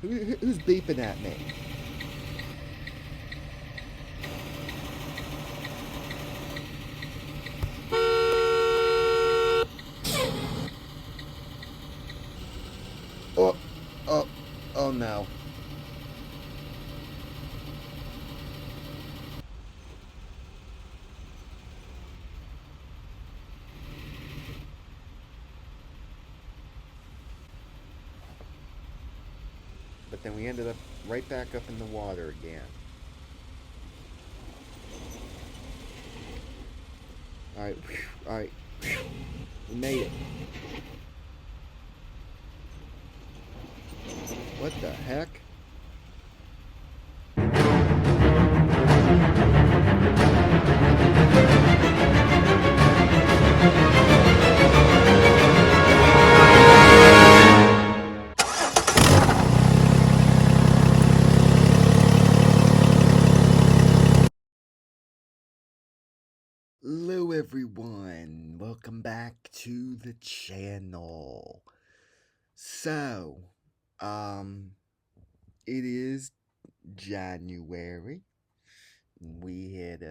Who's beeping at me? Oh, oh, oh no. But then we ended up right back up in the water again. Alright, alright. We made it. What the heck? Hello everyone, welcome back to the channel. So, um, it is January. We had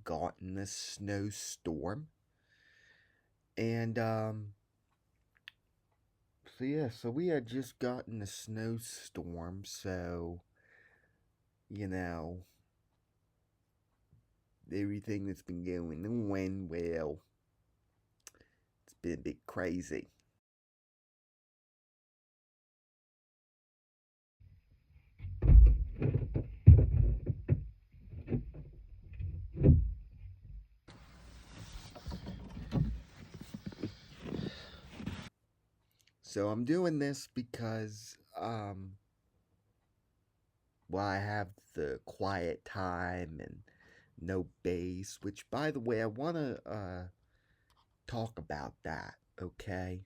gotten a snowstorm. And so we had just gotten a snowstorm, so you know, everything that's been going on, well, it's been a bit crazy. So I'm doing this because well, I have the quiet time and no bass, which by the way, I want to talk about that, okay?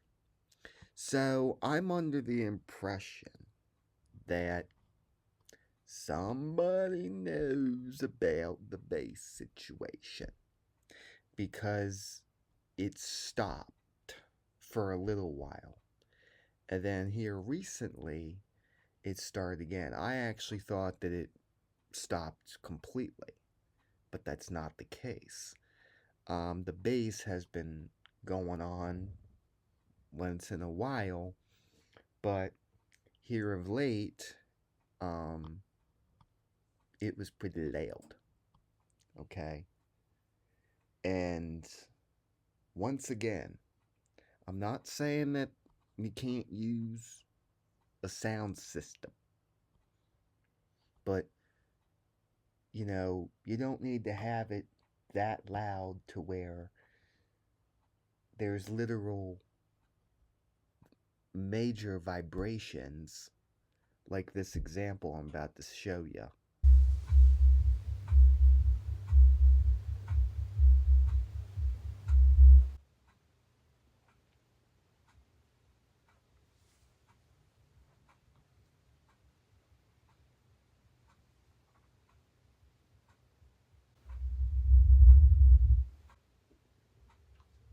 So, I'm under the impression that somebody knows about the bass situation because it stopped for a little while. And then here recently, it started again. I actually thought that it stopped completely, but that's not the case. The bass has been going on once in a while, but here of late, um, it was pretty loud. Okay. And once again, I'm not saying that you can't use a sound system, but you don't need to have it that loud to where there's literal major vibrations like this example I'm about to show you.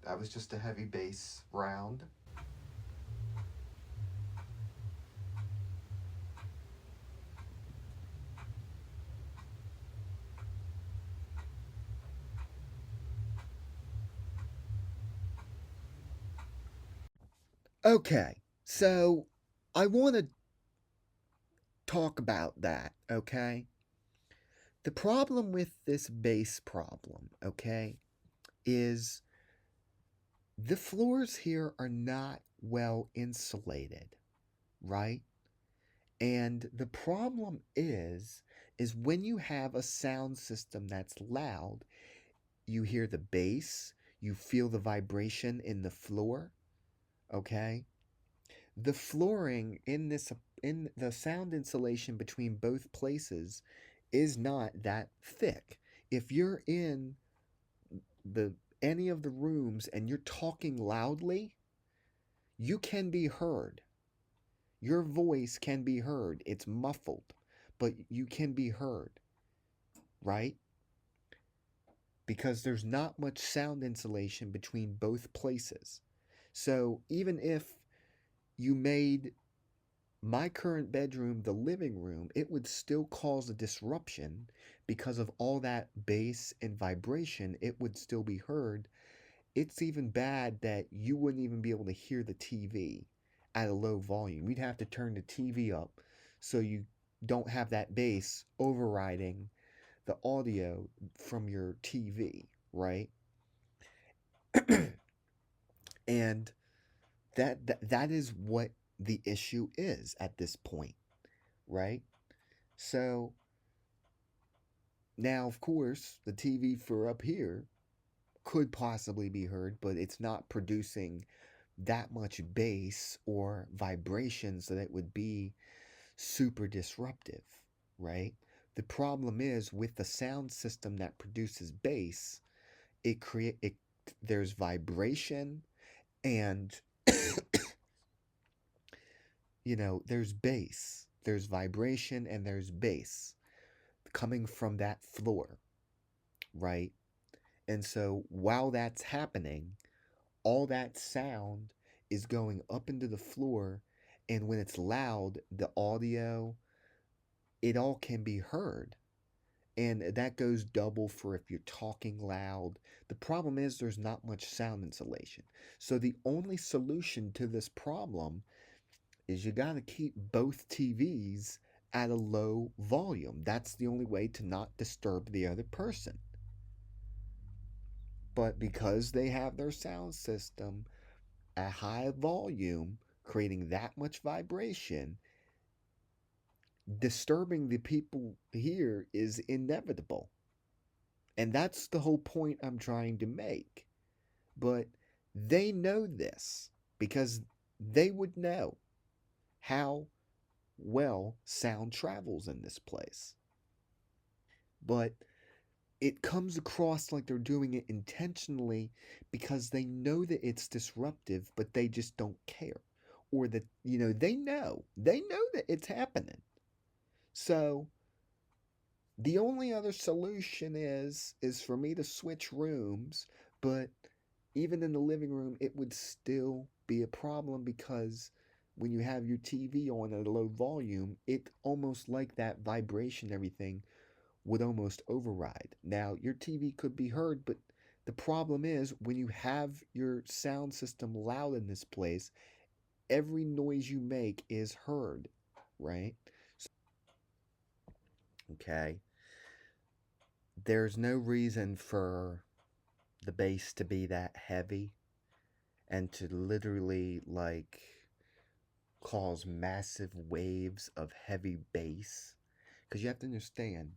That was just a heavy bass round. Okay, so I want to talk about that, okay? The problem with this bass problem, okay, is the floors here are not well insulated, right? And the problem is when you have a sound system that's loud, you hear the bass, you feel the vibration in the floor, okay? The flooring in the sound insulation between both places is not that thick. If you're in the any of the rooms and you're talking loudly, you can be heard. Your voice can be heard. It's muffled, but you can be heard, right? Because there's not much sound insulation between both places. So even if you made my current bedroom, the living room, it would still cause a disruption because of all that bass and vibration. It would still be heard. It's even bad that you wouldn't even be able to hear the TV at a low volume. You'd have to turn the TV up so you don't have that bass overriding the audio from your TV, right? And that is what the issue is at this point, right? So now, of course, the TV for up here could possibly be heard, but it's not producing that much bass or vibration so that it would be super disruptive, right? The problem is with the sound system that produces bass, it there's vibration and there's bass. There's vibration and there's bass coming from that floor, right? And so while that's happening, all that sound is going up into the floor, and when it's loud, the audio, it all can be heard. And that goes double for if you're talking loud. The problem is there's not much sound insulation. So the only solution to this problem is you got to keep both TVs at a low volume. That's the only way to not disturb the other person. But because they have their sound system at high volume, creating that much vibration, disturbing the people here is inevitable. And that's the whole point I'm trying to make. But they know this because they would know how well sound travels in this place. But it comes across like they're doing it intentionally because they know that it's disruptive, but they just don't care. Or that, they know that it's happening. So the only other solution is for me to switch rooms, but even in the living room, it would still be a problem because when you have your TV on at a low volume, it almost like that vibration, everything would almost override. Now, your TV could be heard, but the problem is when you have your sound system loud in this place, every noise you make is heard, right? Okay. There's no reason for the bass to be that heavy and to literally like cause massive waves of heavy bass. Because you have to understand,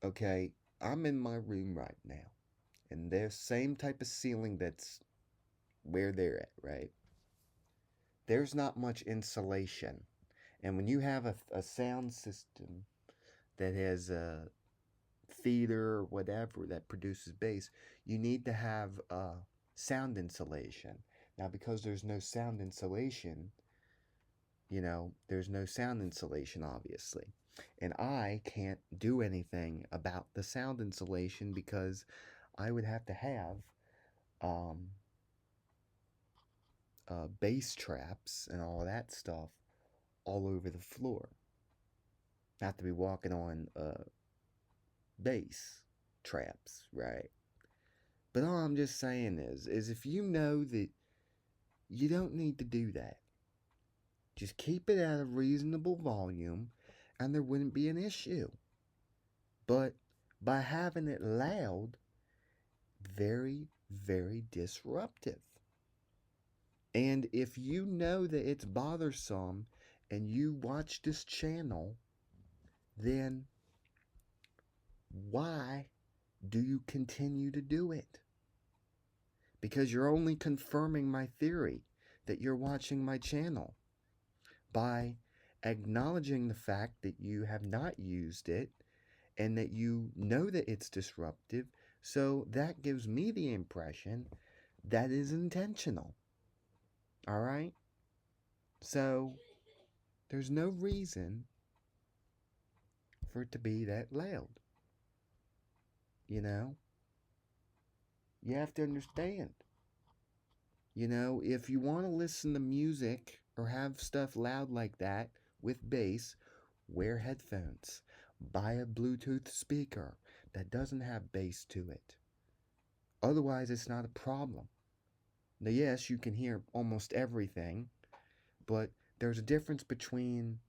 okay, I'm in my room right now, and there's same type of ceiling that's where they're at, right? There's not much insulation. And when you have a sound system that has a theater or whatever that produces bass, you need to have sound insulation. Now, because there's no sound insulation, there's no sound insulation, obviously. And I can't do anything about the sound insulation because I would have to have um, bass traps and all that stuff all over the floor. I have to be walking on bass traps, right? But all I'm just saying is if you know that you don't need to do that, just keep it at a reasonable volume and there wouldn't be an issue. But by having it loud, very, very disruptive. And if you know that it's bothersome and you watch this channel, then why do you continue to do it? Because you're only confirming my theory that you're watching my channel by acknowledging the fact that you have not used it and that you know that it's disruptive. So that gives me the impression that is intentional. All right? So there's no reason for it to be that loud. You know? You have to understand. If you want to listen to music or have stuff loud like that with bass, wear headphones. Buy a Bluetooth speaker that doesn't have bass to it. Otherwise, it's not a problem. Now, yes, you can hear almost everything, but there's a difference between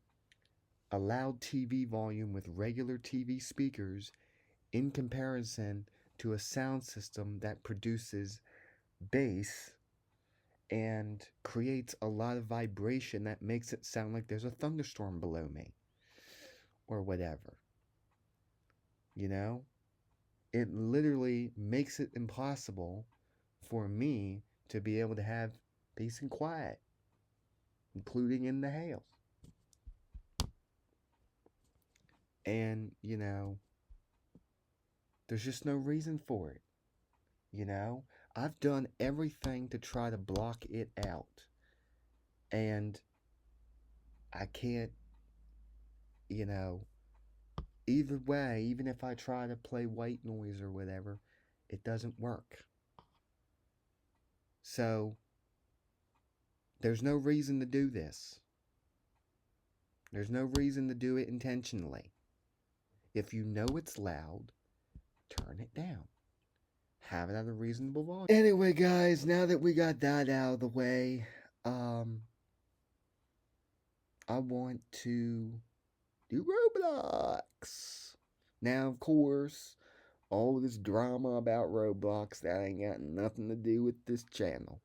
a loud TV volume with regular TV speakers in comparison to a sound system that produces bass and creates a lot of vibration that makes it sound like there's a thunderstorm below me or whatever. You know? It literally makes it impossible for me to be able to have peace and quiet, including in the house. And, there's just no reason for it. I've done everything to try to block it out. And I can't, you know, either way, even if I try to play white noise or whatever, it doesn't work. So, there's no reason to do this. There's no reason to do it intentionally. If you know it's loud, turn it down. Have it at a reasonable volume. Anyway, guys, now that we got that out of the way, I want to do Roblox. Now, of course, all this drama about Roblox, that ain't got nothing to do with this channel.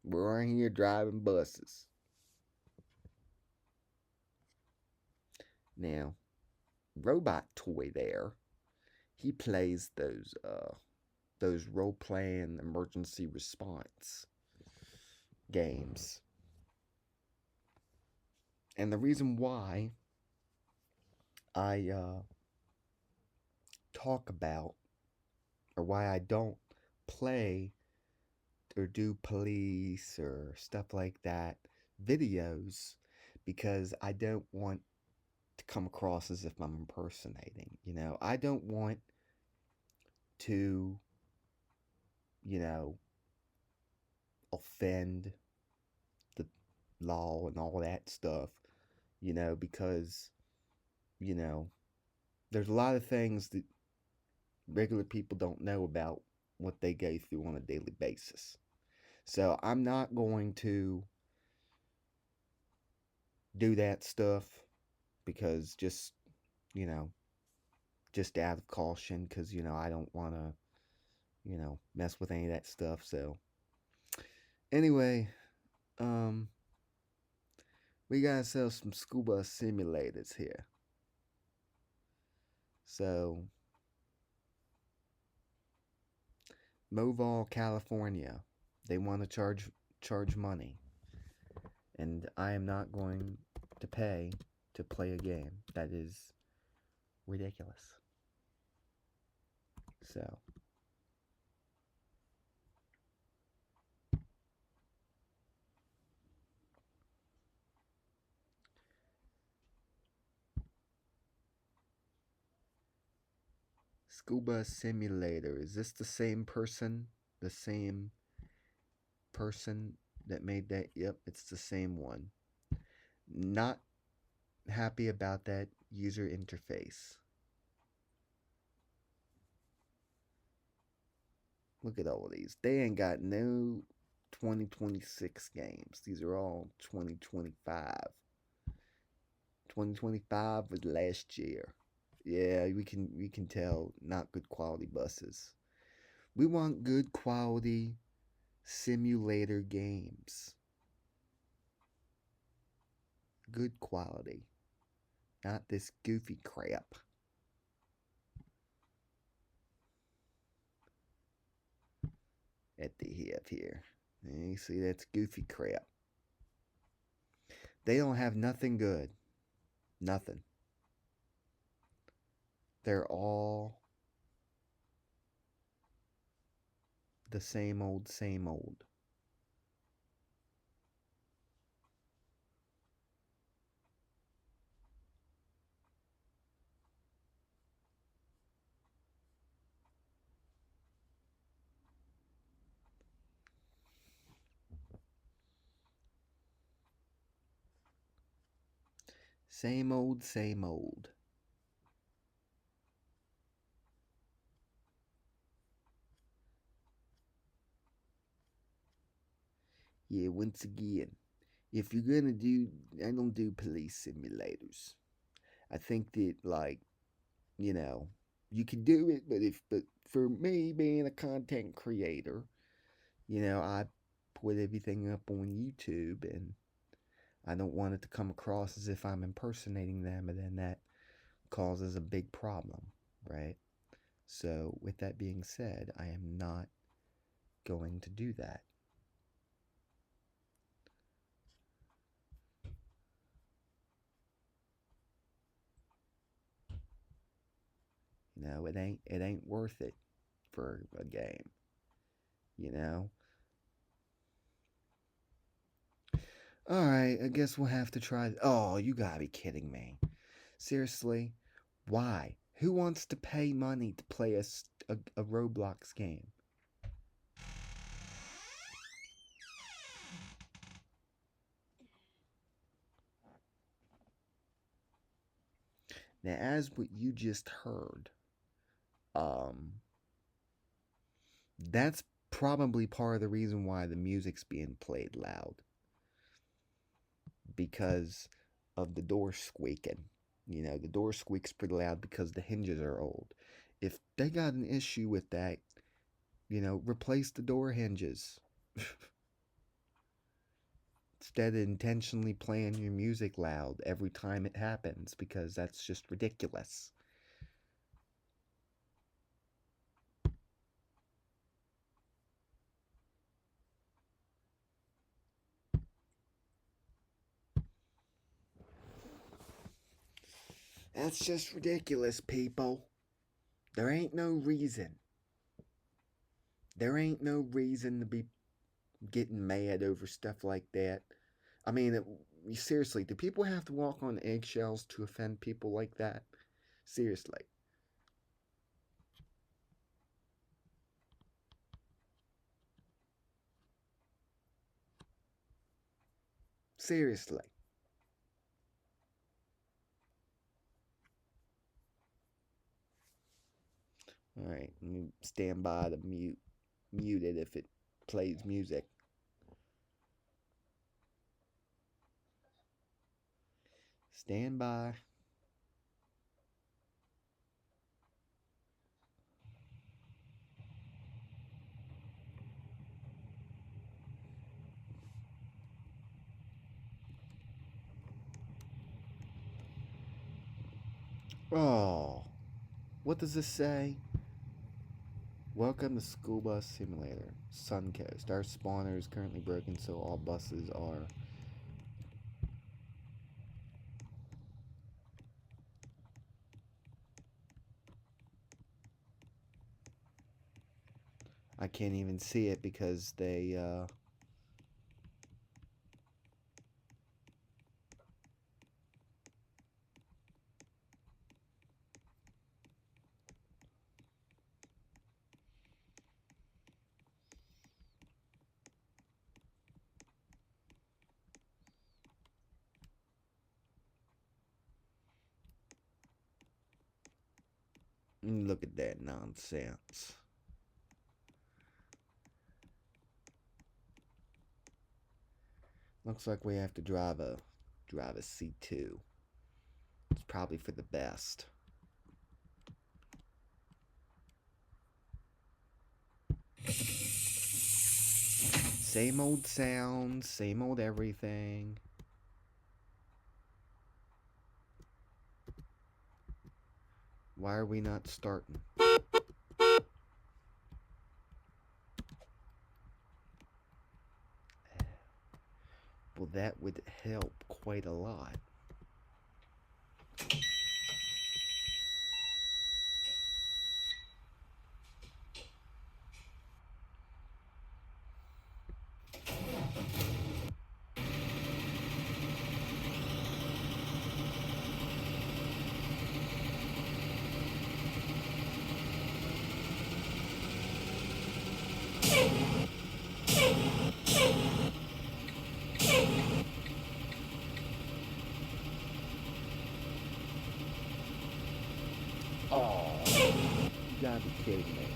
We're here driving buses. Now, Robot Toy there, he plays those role-playing emergency response games. And the reason why I talk about, or why I don't play or do police or stuff like that videos, because I don't want to come across as if I'm impersonating. I don't want to, offend the law and all that stuff, because, there's a lot of things that regular people don't know about what they go through on a daily basis. So I'm not going to do that stuff because just out of caution, because, I don't want to, mess with any of that stuff. So anyway, we got ourselves some school bus simulators here. So, Moval, California, they want to charge money, and I am not going to pay to play a game. That is ridiculous. So, School Bus Simulator. Is this the same person? The same person that made that? Yep, it's the same one. Not happy about that user interface. Look at all of these. They ain't got no 2026 games. These are all 2025. 2025 was last year. Yeah, we can tell, not good quality buses. We want good quality simulator games. Good quality. Not this goofy crap. That they have here. And you see, that's goofy crap. They don't have nothing good. Nothing. They're all the same old, same old. Same old, same old. Yeah, once again, if you're gonna do, I don't do police simulators. I think that, like, you know, you can do it, but for me being a content creator, I put everything up on YouTube, and I don't want it to come across as if I'm impersonating them, and then that causes a big problem, right? So, with that being said, I am not going to do that. It ain't worth it for a game, you know? Alright, I guess we'll have to try. Oh, you gotta be kidding me. Seriously? Why? Who wants to pay money to play a Roblox game? Now, as what you just heard, um, that's probably part of the reason why the music's being played loud. Because of the door squeaking. The door squeaks pretty loud because the hinges are old. If they got an issue with that, replace the door hinges. Instead of intentionally playing your music loud every time it happens, because that's just ridiculous. That's just ridiculous, people. There ain't no reason. There ain't no reason to be getting mad over stuff like that. I mean, seriously, do people have to walk on eggshells to offend people like that? Seriously. Seriously. Alright, let me stand by to mute it if it plays music. Stand by. Oh, what does this say? Welcome to School Bus Simulator, Suncoast. Our spawner is currently broken, so all buses are. I can't even see it because they, look at that nonsense. Looks like we have to drive a C2. It's probably for the best. Same old sounds, same old everything. Why are we not starting? Well, that would help quite a lot. kidding me?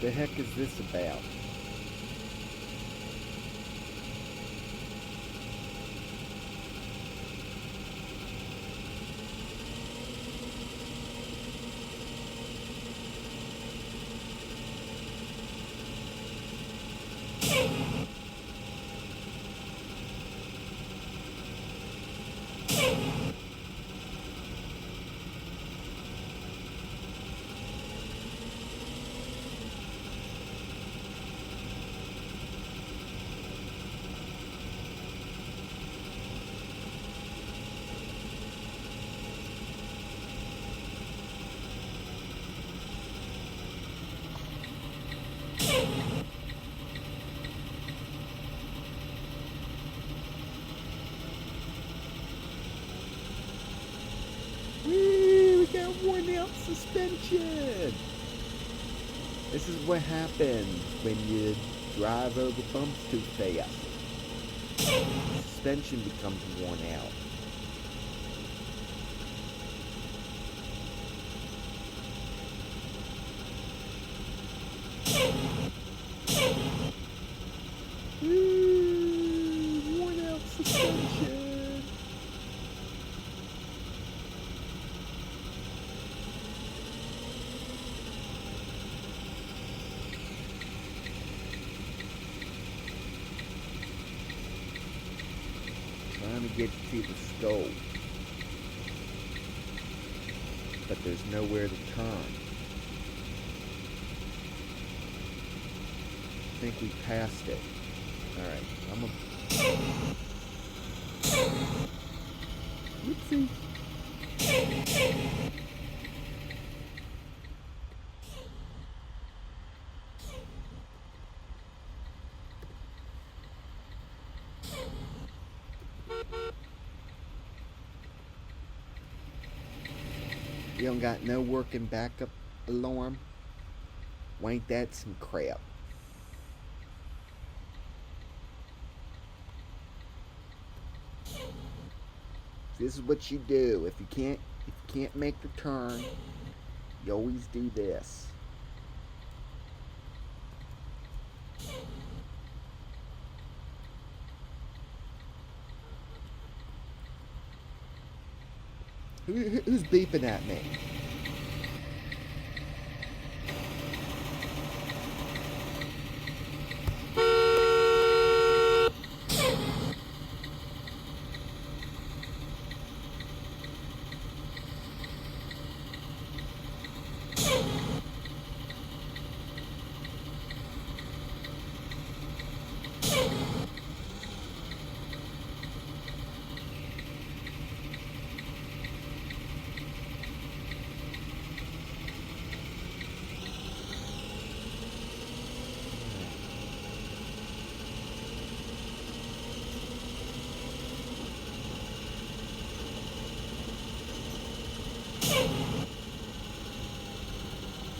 The heck is this about? Woo! We got worn out suspension! This is what happens when you drive over bumps too fast. Suspension becomes worn out. Woo! Worn out suspension! Trying to get to the stove, but there's nowhere to turn. I think we passed it. Alright, I'm Whoopsie. You don't got no working backup alarm? Why ain't that some crap? This is what you do. If you can't make the turn, you always do this. Who's beeping at me?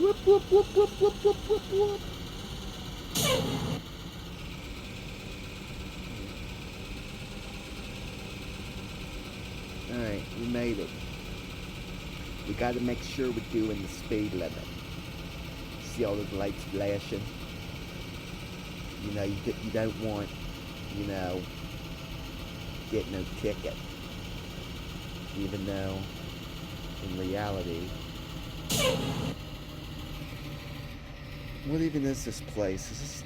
Whoop, whoop, whoop, whoop, whoop, whoop, whoop, whoop. Alright, we made it. We gotta make sure we're doing the speed limit. See all those lights flashing? You know, you don't want, you know, get no ticket. Even though, in reality, what even is this place? Is this...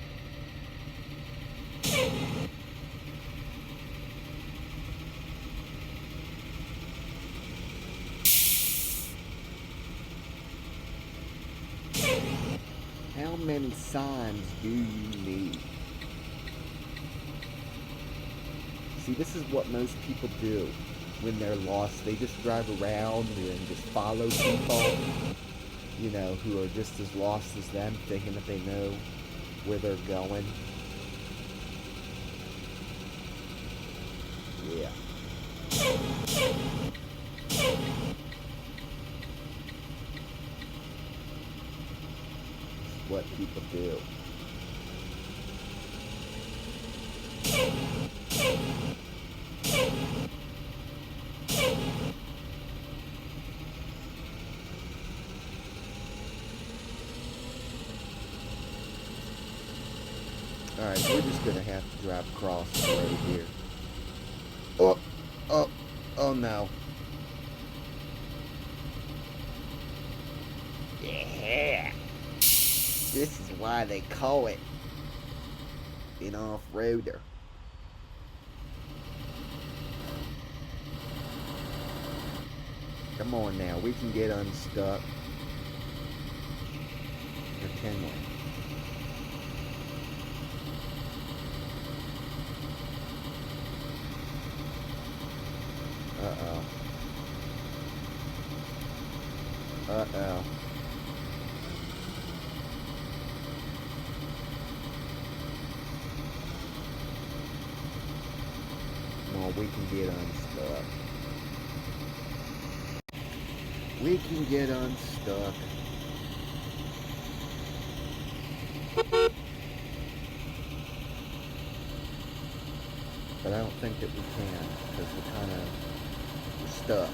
How many signs do you need? See, this is what most people do when they're lost. They just drive around and just follow people, you know, who are just as lost as them, thinking that they know where they're going. Yeah. It's what people do. Alright, we're just gonna have to drive across the road here. Oh, oh, oh no. Yeah. This is why they call it an off-roader. Come on now, we can get unstuck. Or can we? Uh-oh. Uh-oh. Come on, we can get unstuck. We can get unstuck. But I don't think that we can, because we're stuck.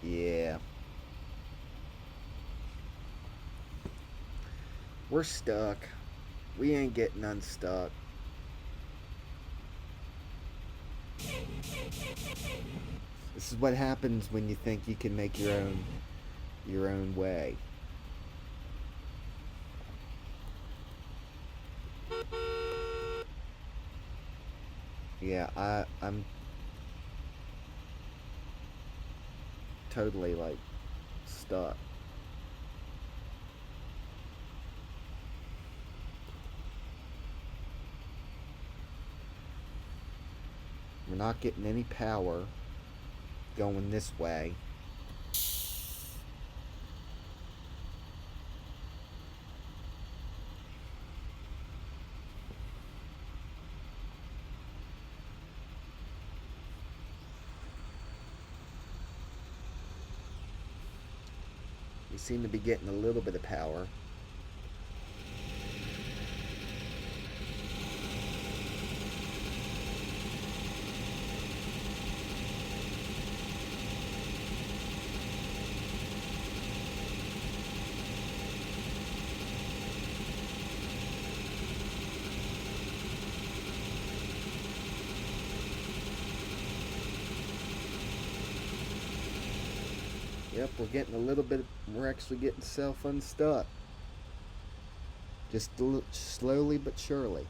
Yeah. We're stuck. We ain't getting unstuck. This is what happens when you think you can make your own way. Yeah, I'm totally like stuck. We're not getting any power going this way. We seem to be getting a little bit of power. Yep, we're actually getting self unstuck. Just slowly but surely.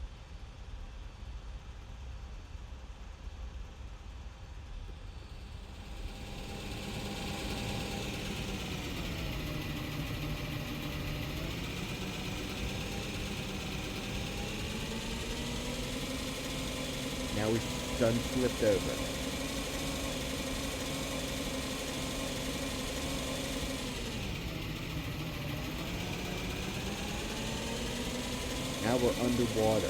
Now we've done flipped over. Now we're underwater.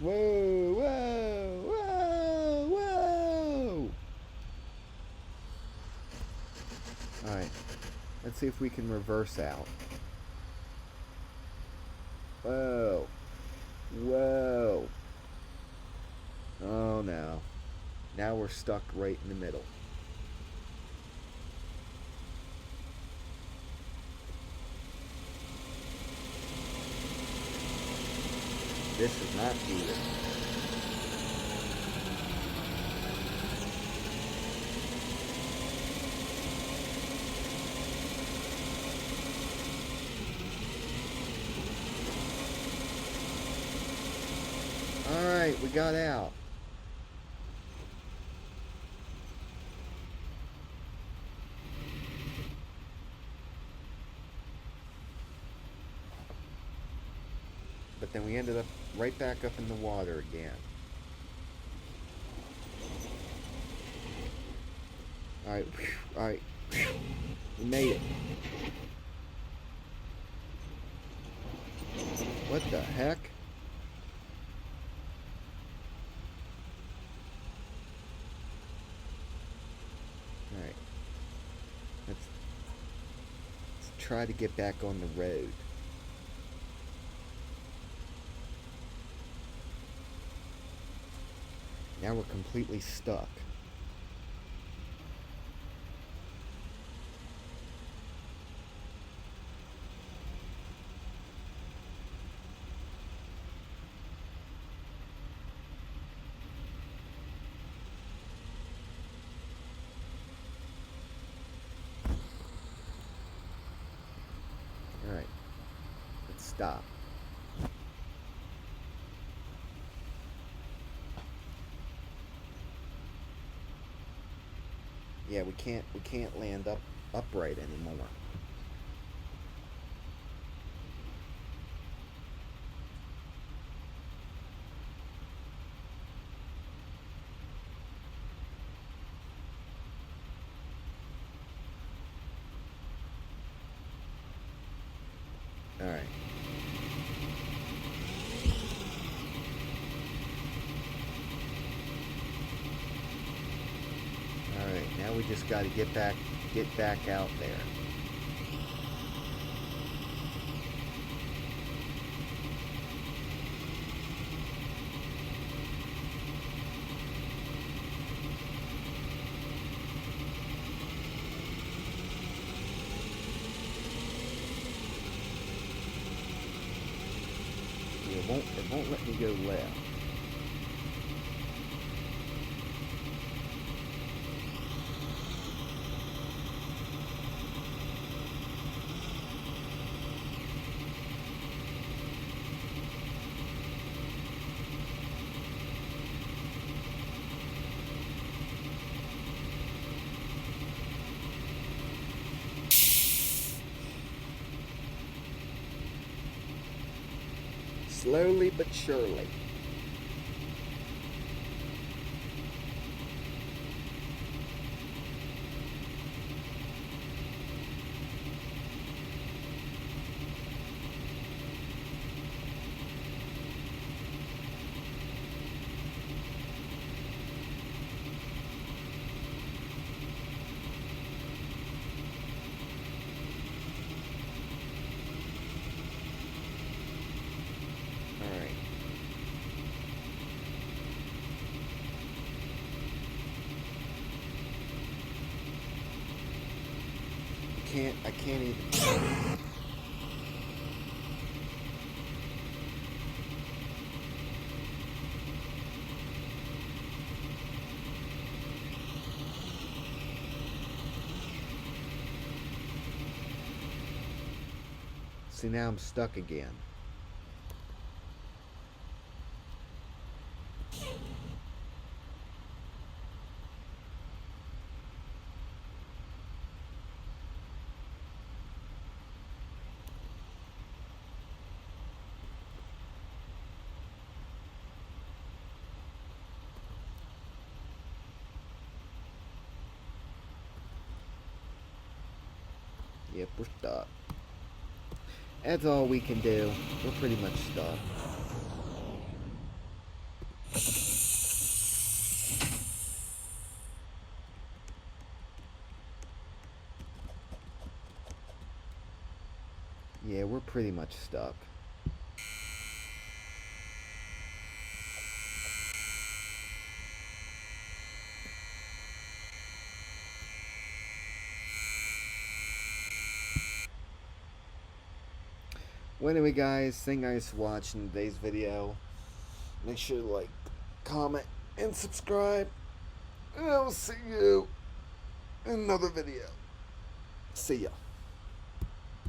Whoa, whoa, whoa, whoa! Alright, let's see if we can reverse out. Whoa. Whoa. Oh no. Now we're stuck right in the middle. This is not good. Alright, we got out. But then we ended up right back up in the water again. Alright, alright. We made it. What the heck? Alright. Let's try to get back on the road. Now we're completely stuck. Alright. Let's stop. Yeah, we can't land upright anymore. Alright. Alright, now we just gotta get back out there. It won't let me go left. Slowly but surely. I can't even. See, now I'm stuck again. Yep, we're stuck. That's all we can do. We're pretty much stuck. Yeah, we're pretty much stuck. Well, anyway, guys, thank you guys for watching today's video. Make sure to like, comment, and subscribe. And I'll see you in another video. See ya.